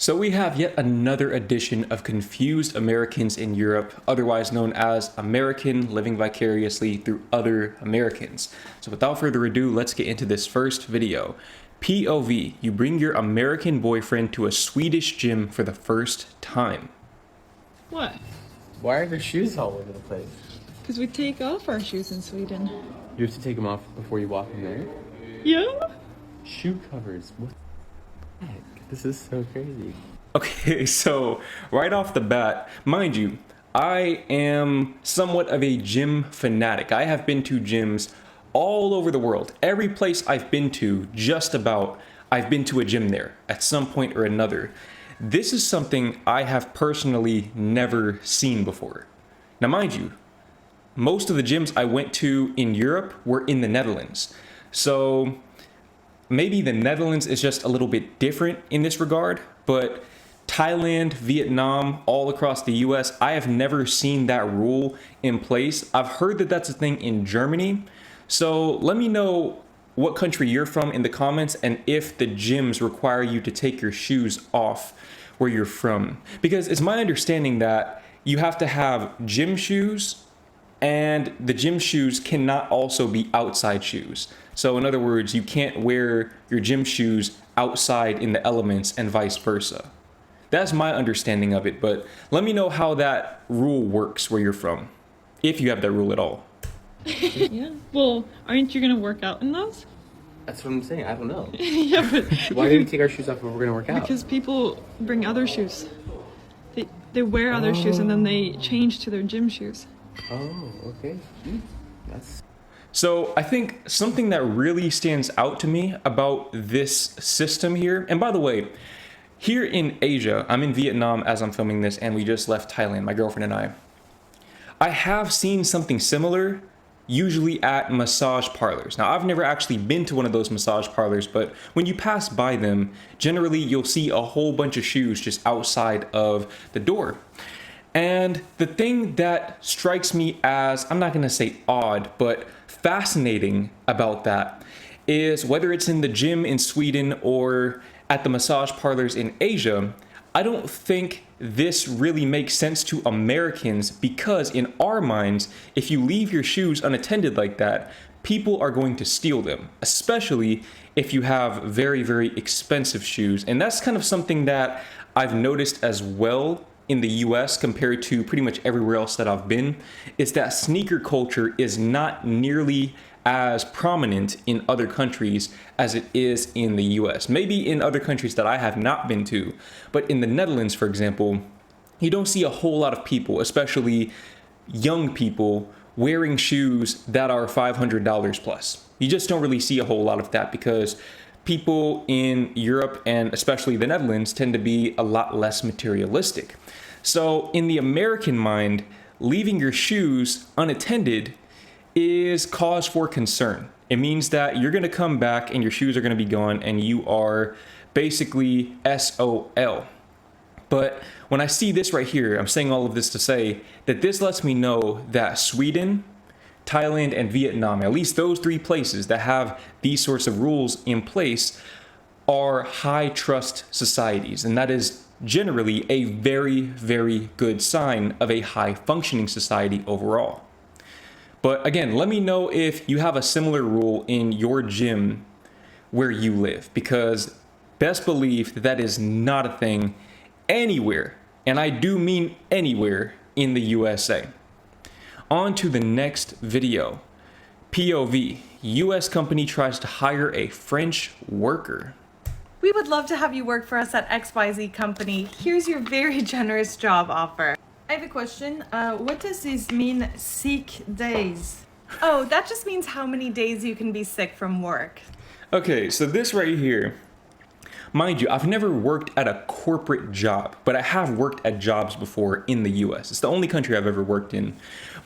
So we have yet another edition of Confused Americans in Europe, otherwise known as American Living Vicariously Through Other Americans. So without further ado, let's get into this first video. POV, you bring your American boyfriend to a Swedish gym for the first time. What? Why are there shoes all over the place? Because we take off our shoes in Sweden. You have to take them off before you walk in there? Yeah? Shoe covers. What the heck? This is so crazy. Okay, so right off the bat, mind you, I am somewhat of a gym fanatic. I have been to gyms all over the world. Every place I've been to, just about, I've been to a gym there at some point or another. This is something I have personally never seen before. Now, mind you, most of the gyms I went to in Europe were in the Netherlands. So maybe the Netherlands is just a little bit different in this regard, but Thailand, Vietnam, all across the US, I have never seen that rule in place. I've heard that that's a thing in Germany. So let me know what country you're from in the comments and if the gyms require you to take your shoes off where you're from. Because it's my understanding that you have to have gym shoes, and the gym shoes cannot also be outside shoes. So in other words, you can't wear your gym shoes outside in the elements and vice versa. That's my understanding of it, but let me know how that rule works where you're from, if you have that rule at all. Yeah. Well, aren't you going to work out in those? That's what I'm saying. I don't know. Yeah, but... Why do we take our shoes off when we're going to work out? Because people bring other shoes. They wear other shoes and then they change to their gym shoes. Oh, okay. That's... So I think something that really stands out to me about this system here, and by the way, here in Asia, I'm in Vietnam as I'm filming this, and we just left Thailand, my girlfriend and I have seen something similar, usually at massage parlors. Now, I've never actually been to one of those massage parlors, but when you pass by them, generally you'll see a whole bunch of shoes just outside of the door. And the thing that strikes me as, I'm not going to say odd, but fascinating about that is whether it's in the gym in Sweden or at the massage parlors in Asia, I don't think this really makes sense to Americans because in our minds, if you leave your shoes unattended like that, people are going to steal them, especially if you have very, very expensive shoes. And that's kind of something that I've noticed as well in the US compared to pretty much everywhere else that I've been, is that sneaker culture is not nearly as prominent in other countries as it is in the US. Maybe in other countries that I have not been to, but in the Netherlands, for example, you don't see a whole lot of people, especially young people, wearing shoes that are $500 plus. You just don't really see a whole lot of that because people in Europe and especially the Netherlands tend to be a lot less materialistic. So in the American mind, leaving your shoes unattended is cause for concern. It means that you're going to come back and your shoes are going to be gone and you are basically SOL. But when I see this right here, I'm saying all of this to say that this lets me know that Sweden, Thailand, and Vietnam, at least those three places that have these sorts of rules in place, are high trust societies. And that is generally a very, very good sign of a high functioning society overall. But again, let me know if you have a similar rule in your gym where you live, because best believe that that is not a thing anywhere, and I do mean anywhere in the USA. On to the next video. POV, US company tries to hire a French worker. We would love to have you work for us at XYZ company. Here's your very generous job offer. I have a question. What does this mean, sick days? Oh, that just means how many days you can be sick from work. Okay, so this right here, mind you, I've never worked at a corporate job, but I have worked at jobs before in the US. It's the only country I've ever worked in.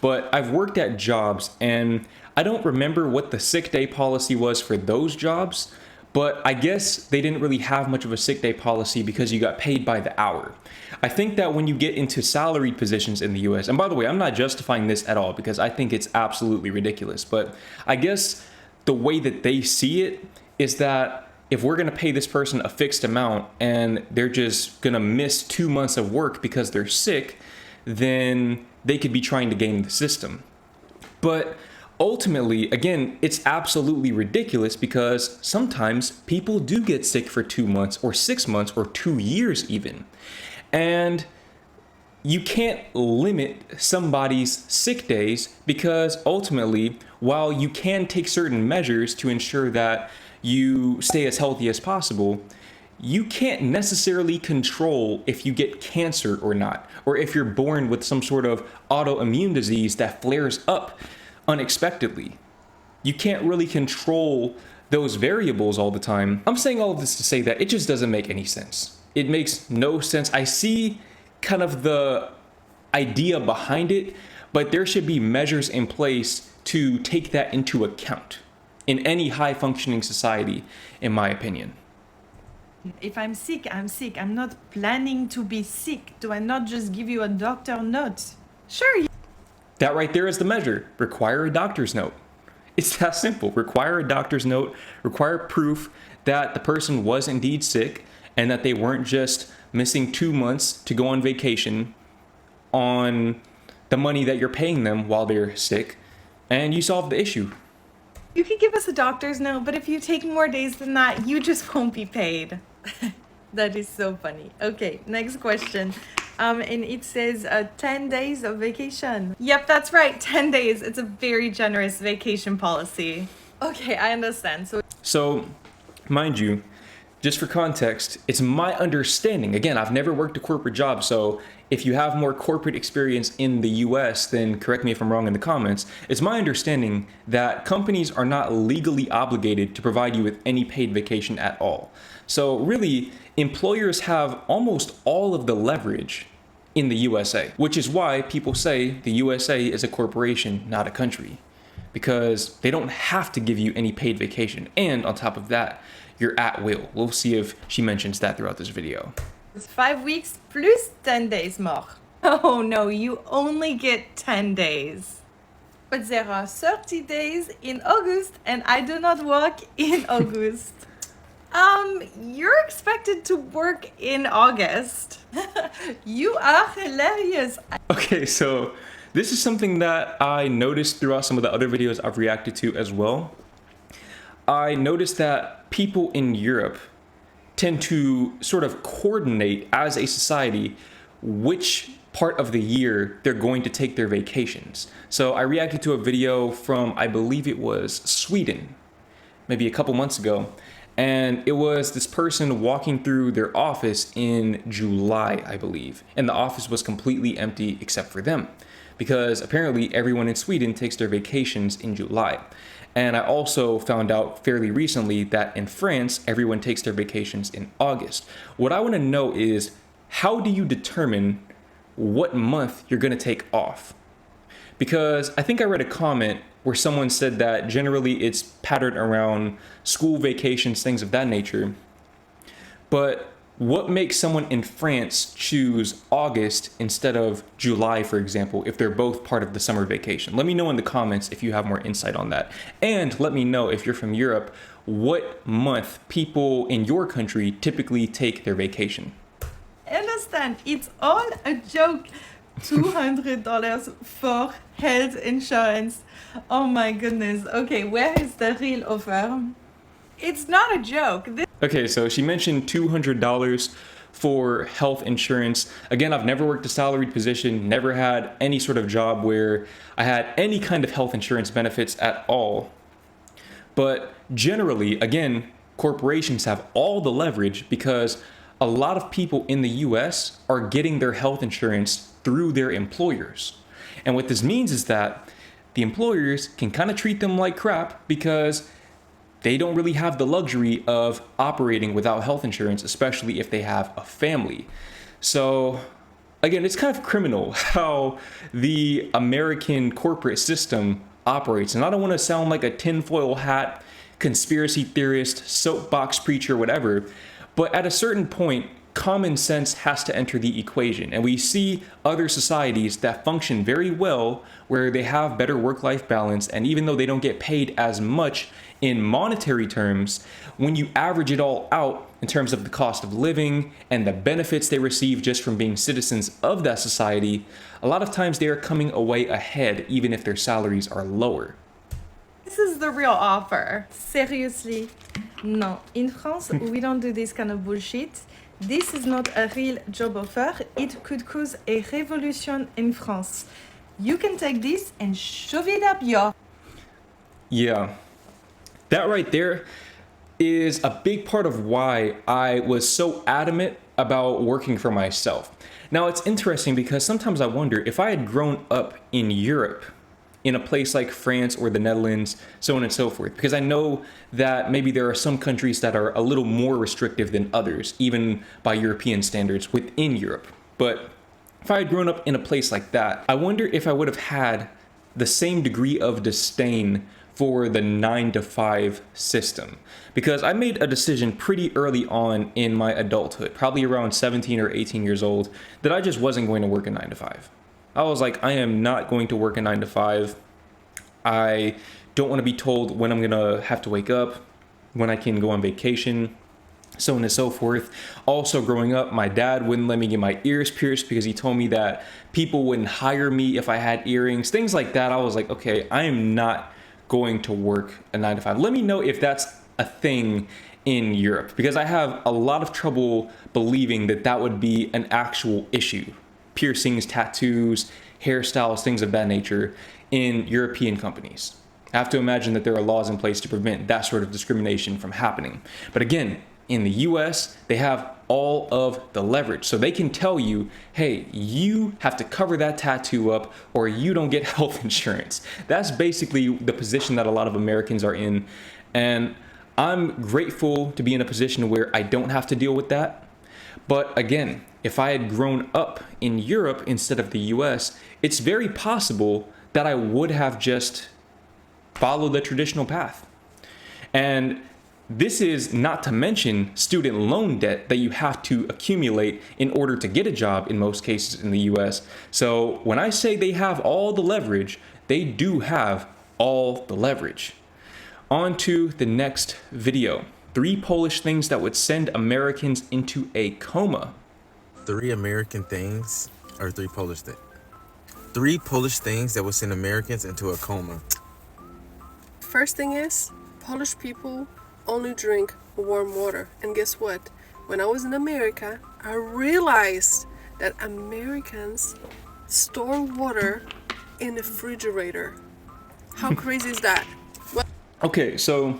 But I've worked at jobs, and I don't remember what the sick day policy was for those jobs, but I guess they didn't really have much of a sick day policy because you got paid by the hour. I think that when you get into salaried positions in the US, and by the way, I'm not justifying this at all because I think it's absolutely ridiculous, but I guess the way that they see it is that if we're going to pay this person a fixed amount and they're just going to miss 2 months of work because they're sick, then they could be trying to game the system. But ultimately, again, it's absolutely ridiculous because sometimes people do get sick for 2 months or 6 months or 2 years even. And you can't limit somebody's sick days because ultimately, while you can take certain measures to ensure that you stay as healthy as possible, you can't necessarily control if you get cancer or not, or if you're born with some sort of autoimmune disease that flares up unexpectedly. You can't really control those variables all the time. I'm saying all of this to say that it just doesn't make any sense. It makes no sense. I see kind of the idea behind it, but there should be measures in place to take that into account in any high functioning society, in my opinion. If I'm sick, I'm sick. I'm not planning to be sick. Do I not just give you a doctor note? Sure. That right there is the measure. Require a doctor's note. It's that simple. Require a doctor's note, require proof that the person was indeed sick and that they weren't just missing 2 months to go on vacation on the money that you're paying them while they're sick, and you solve the issue. You could give us a doctor's note, but if you take more days than that, you just won't be paid. That is so funny. Okay, next question. And it says 10 days of vacation. Yep, that's right, 10 days. It's a very generous vacation policy. Okay, I understand. So, mind you, just for context, it's my understanding, again, I've never worked a corporate job, so if you have more corporate experience in the US, then correct me if I'm wrong in the comments. It's my understanding that companies are not legally obligated to provide you with any paid vacation at all. So really, employers have almost all of the leverage in the USA, which is why people say the USA is a corporation, not a country, because they don't have to give you any paid vacation. And on top of that, you're at will. We'll see if she mentions that throughout this video. It's 5 weeks plus 10 days more. Oh no, you only get 10 days. But there are 30 days in August and I do not work in August. You're expected to work in August. You are hilarious. Okay, so this is something that I noticed throughout some of the other videos I've reacted to as well. I noticed that people in Europe tend to sort of coordinate as a society which part of the year they're going to take their vacations. So I reacted to a video from, I believe it was Sweden, maybe a couple months ago. And it was this person walking through their office in July, I believe. And the office was completely empty except for them, because apparently everyone in Sweden takes their vacations in July. And I also found out fairly recently that in France, everyone takes their vacations in August. What I want to know is, how do you determine what month you're going to take off? Because I think I read a comment where someone said that generally it's patterned around school vacations, things of that nature. But what makes someone in France choose August instead of July, for example, if they're both part of the summer vacation? Let me know in the comments if you have more insight on that. And let me know, if you're from Europe, what month people in your country typically take their vacation. Understand, it's all a joke. $200 for health insurance. Oh my goodness. Okay, where is the real offer? It's not a joke. Okay, so she mentioned $200 for health insurance. Again, I've never worked a salaried position, never had any sort of job where I had any kind of health insurance benefits at all. But generally, again, corporations have all the leverage because a lot of people in the US are getting their health insurance through their employers. And what this means is that the employers can kind of treat them like crap because they don't really have the luxury of operating without health insurance, especially if they have a family. So again, it's kind of criminal how the American corporate system operates. And I don't want to sound like a tinfoil hat, conspiracy theorist, soapbox preacher, whatever, but at a certain point, common sense has to enter the equation. And we see other societies that function very well where they have better work-life balance, and even though they don't get paid as much in monetary terms, when you average it all out in terms of the cost of living and the benefits they receive just from being citizens of that society, a lot of times they are coming away ahead even if their salaries are lower. This is the real offer. Seriously. No. In France, we don't do this kind of bullshit. This is not a real job offer. It could cause a revolution in France. You can take this and shove it up your... Yeah, that right there is a big part of why I was so adamant about working for myself. Now, it's interesting because sometimes I wonder if I had grown up in Europe, in a place like France or the Netherlands, so on and so forth, because I know that maybe there are some countries that are a little more restrictive than others, even by European standards within Europe. But if I had grown up in a place like that, I wonder if I would have had the same degree of disdain for the 9-to-5 system. Because I made a decision pretty early on in my adulthood, probably around 17 or 18 years old, that I just wasn't going to work a 9-to-5. I was like, I am not going to work a 9-to-5. I don't want to be told when I'm gonna have to wake up, when I can go on vacation, so on and so forth. Also, growing up, my dad wouldn't let me get my ears pierced because he told me that people wouldn't hire me if I had earrings, things like that. I was like, okay, I am not going to work a 9-to-5. Let me know if that's a thing in Europe, because I have a lot of trouble believing that that would be an actual issue. Piercings, tattoos, hairstyles, things of that nature in European companies. I have to imagine that there are laws in place to prevent that sort of discrimination from happening. But again, in the US, they have all of the leverage. So they can tell you, hey, you have to cover that tattoo up or you don't get health insurance. That's basically the position that a lot of Americans are in. And I'm grateful to be in a position where I don't have to deal with that. But again, if I had grown up in Europe instead of the US, it's very possible that I would have just followed the traditional path. And this is not to mention student loan debt that you have to accumulate in order to get a job in most cases in the US. So when I say they have all the leverage, they do have all the leverage. On to the next video. 3 Polish things that would send Americans into a coma. 3 American things, or 3 Polish things. 3 Polish things that would send Americans into a coma. First thing is, Polish people only drink warm water. And guess what? When I was in America, I realized that Americans store water in a refrigerator. How crazy is that? Well, Okay, so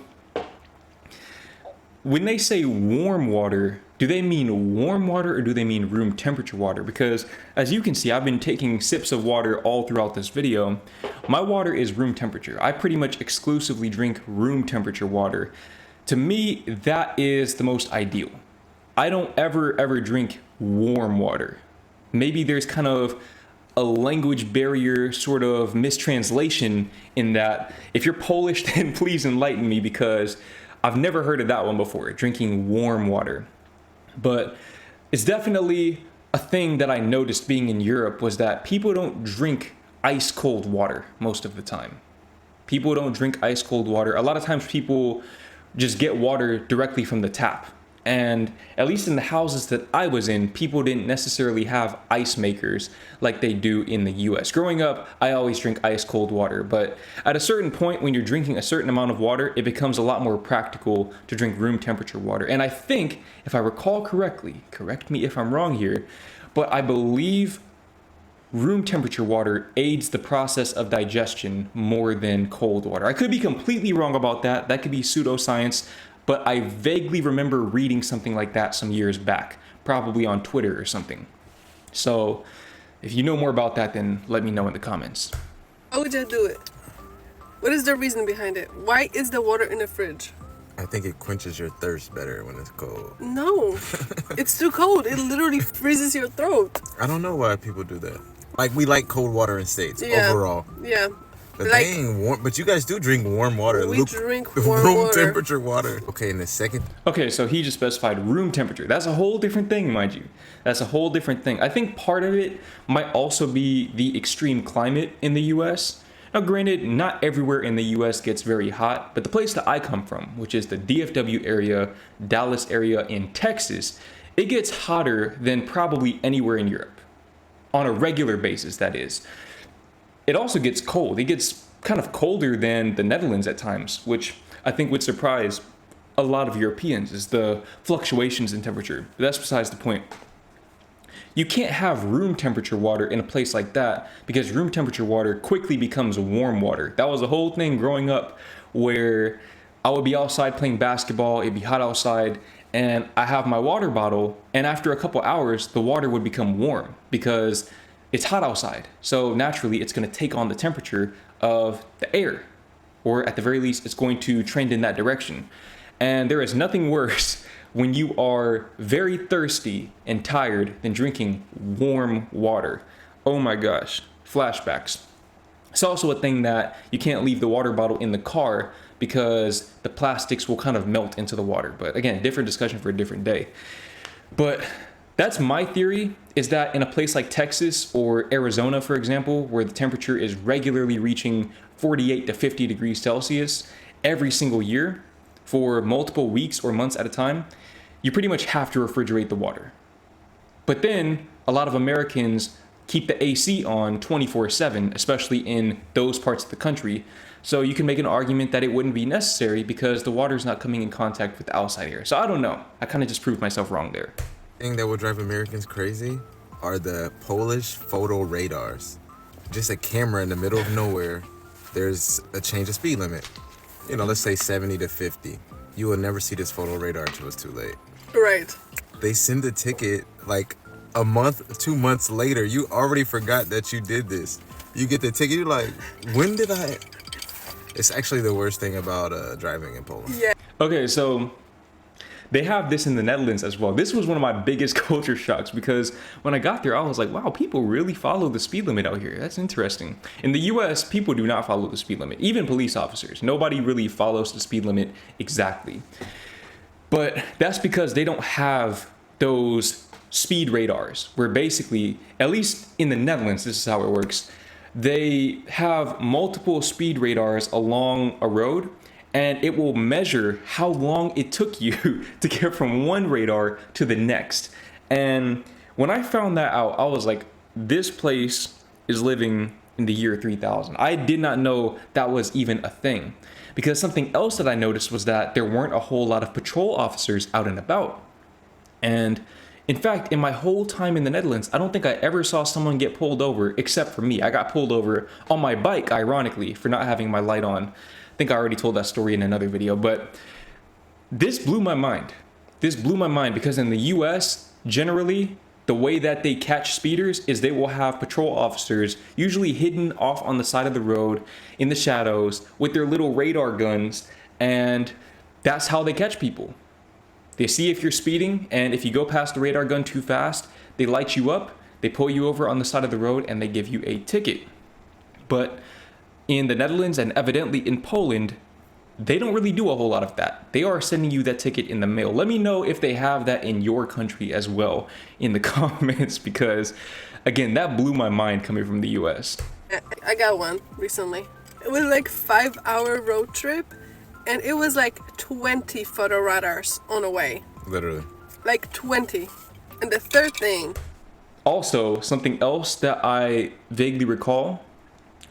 when they say warm water, do they mean warm water or do they mean room temperature water? Because as you can see, I've been taking sips of water all throughout this video. My water is room temperature. I pretty much exclusively drink room temperature water. To me, that is the most ideal. I don't ever drink warm water. Maybe there's kind of a language barrier sort of mistranslation in that. If you're Polish, then please enlighten me because I've never heard of that one before, drinking warm water. But it's definitely a thing that I noticed being in Europe was that people don't drink ice cold water most of the time. People don't drink ice cold water. A lot of times people just get water directly from the tap. And at least in the houses that I was in, people didn't necessarily have ice makers like they do in the US. Growing up, I always drink ice cold water, but at a certain point when you're drinking a certain amount of water, it becomes a lot more practical to drink room temperature water. And I think, if I recall correctly, correct me if I'm wrong here, but I believe room temperature water aids the process of digestion more than cold water. I could be completely wrong about that. That could be pseudoscience. But I vaguely remember reading something like that some years back, probably on Twitter or something. So if you know more about that, then let me know in the comments. how would you do it? What is the reason behind it? Why is the water in the fridge? I think it quenches your thirst better when it's cold. No, it's too cold. It literally freezes your throat. I don't know why people do that. Like, we like cold water in States, Yeah. overall. Yeah. But Like- dang, warm, but you guys do drink warm water. We drink warm room water. temperature water. Okay, and the second, Okay, so he just specified room temperature. That's a whole different thing, mind you. That's a whole different thing. I think part of it might also be the extreme climate in the US. Now granted, not everywhere in the US gets very hot, but the place that I come from, which is the DFW area, Dallas area in Texas, it gets hotter than probably anywhere in Europe. On a regular basis, that is. It also gets cold. It gets kind of colder than the Netherlands at times, which I think would surprise a lot of Europeans, is the fluctuations in temperature. But that's besides the point. You can't have room temperature water in a place like that because room temperature water quickly becomes warm water. That was the whole thing growing up, where I would be outside playing basketball, it'd be hot outside, and I have my water bottle, and after a couple hours, the water would become warm because it's hot outside. So naturally, it's going to take on the temperature of the air, or at the very least, it's going to trend in that direction. And there is nothing worse when you are very thirsty and tired than drinking warm water. Oh my gosh, flashbacks. It's also a thing that you can't leave the water bottle in the car because the plastics will kind of melt into the water. But again, different discussion for a different day. But that's my theory, is that in a place like Texas or Arizona, for example, where the temperature is regularly reaching 48 to 50 degrees Celsius every single year for multiple weeks or months at a time, you pretty much have to refrigerate the water. But then a lot of Americans keep the AC on 24/7, especially in those parts of the country. So you can make an argument that it wouldn't be necessary because the water's not coming in contact with the outside air. So I don't know. I kind of just proved myself wrong there. Thing that will drive Americans crazy are the Polish photo radars. Just a camera in the middle of nowhere. There's a change of speed limit. You know, let's say 70 to 50. You will never see this photo radar until it's too late. Right. They send a ticket like a month, 2 months later. You already forgot that you did this. You get the ticket, you're like, when did I? It's actually the worst thing about driving in Poland. Yeah. Okay, so they have this in the Netherlands as well. This was one of my biggest culture shocks because when I got there, I was like, wow, people really follow the speed limit out here. That's interesting. In the US, people do not follow the speed limit, even police officers. Nobody really follows the speed limit exactly. But that's because they don't have those speed radars where basically, at least in the Netherlands, this is how it works. They have multiple speed radars along a road, and it will measure how long it took you to get from one radar to the next. And when I found that out, I was like, this place is living in the year 3000. I did not know that was even a thing. Because something else that I noticed was that there weren't a whole lot of patrol officers out and about. And in fact, in my whole time in the Netherlands, I don't think I ever saw someone get pulled over except for me. I got pulled over on my bike, ironically, for not having my light on. I think I already told that story in another video, but this blew my mind. This blew my mind because in the US, generally, the way that they catch speeders is they will have patrol officers usually hidden off on the side of the road in the shadows with their little radar guns, and that's how they catch people. They see if you're speeding, and if you go past the radar gun too fast, they light you up, they pull you over on the side of the road, and they give you a ticket. But in the Netherlands and evidently in Poland, they don't really do a whole lot of that. They are sending you that ticket in the mail. Let me know if they have that in your country as well in the comments, because again, that blew my mind coming from the US. I got one recently. It was like 5-hour road trip, and it was like 20 photo radars on the way. Literally. Like 20. And the third thing. Also, something else that I vaguely recall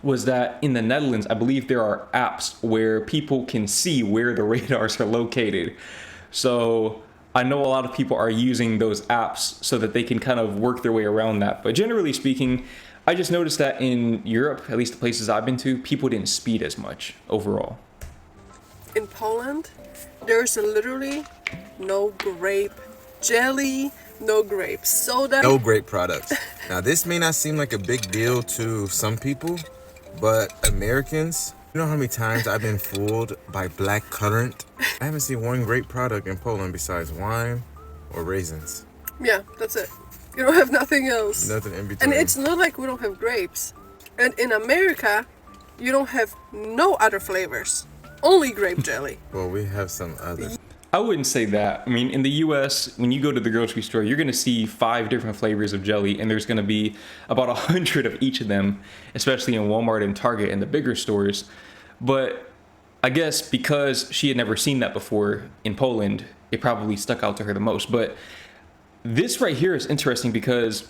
was that in the Netherlands, I believe there are apps where people can see where the radars are located. So I know a lot of people are using those apps so that they can kind of work their way around that. But generally speaking, I just noticed that in Europe, at least the places I've been to, people didn't speed as much overall. In Poland, there's literally no grape jelly, no grape soda. No grape products. Now, this may not seem like a big deal to some people, but Americans, you know how many times I've been fooled by black currant? I haven't seen one grape product in Poland besides wine or raisins. Yeah, that's it. You don't have nothing else. Nothing in between. And it's not like we don't have grapes. And in America, you don't have no other flavors. Only grape jelly. Well, we have some other. I wouldn't say that. I mean, in the US, when you go to the grocery store, you're gonna see 5 different flavors of jelly, and there's gonna be about 100 of each of them, especially in Walmart and Target and the bigger stores. But I guess because she had never seen that before in Poland, it probably stuck out to her the most. But this right here is interesting because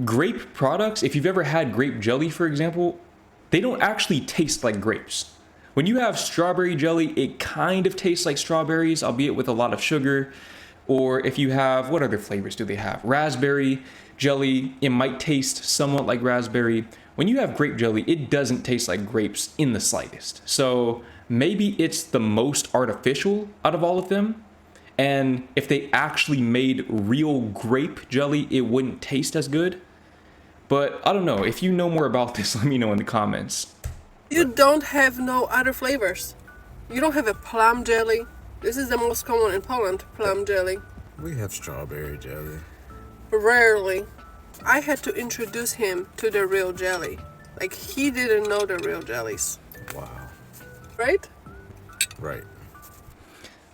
grape products, if you've ever had grape jelly, for example, they don't actually taste like grapes. When you have strawberry jelly, it kind of tastes like strawberries, albeit with a lot of sugar. Or if you have, what other flavors do they have? Raspberry jelly, it might taste somewhat like raspberry. When you have grape jelly, it doesn't taste like grapes in the slightest. So maybe it's the most artificial out of all of them. And if they actually made real grape jelly, it wouldn't taste as good. But I don't know. If you know more about this, let me know in the comments. You don't have no other flavors. You don't have a plum jelly. This is the most common in Poland, plum jelly. We have strawberry jelly. Rarely. I had to introduce him to the real jelly. Like, he didn't know the real jellies. Wow. Right? Right.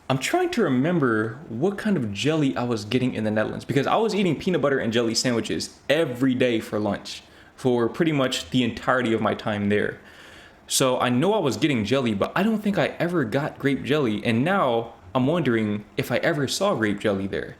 I'm trying to remember what kind of jelly I was getting in the Netherlands, because I was eating peanut butter and jelly sandwiches every day for lunch for pretty much the entirety of my time there. So I know I was getting jelly, but I don't think I ever got grape jelly. And now I'm wondering if I ever saw grape jelly there.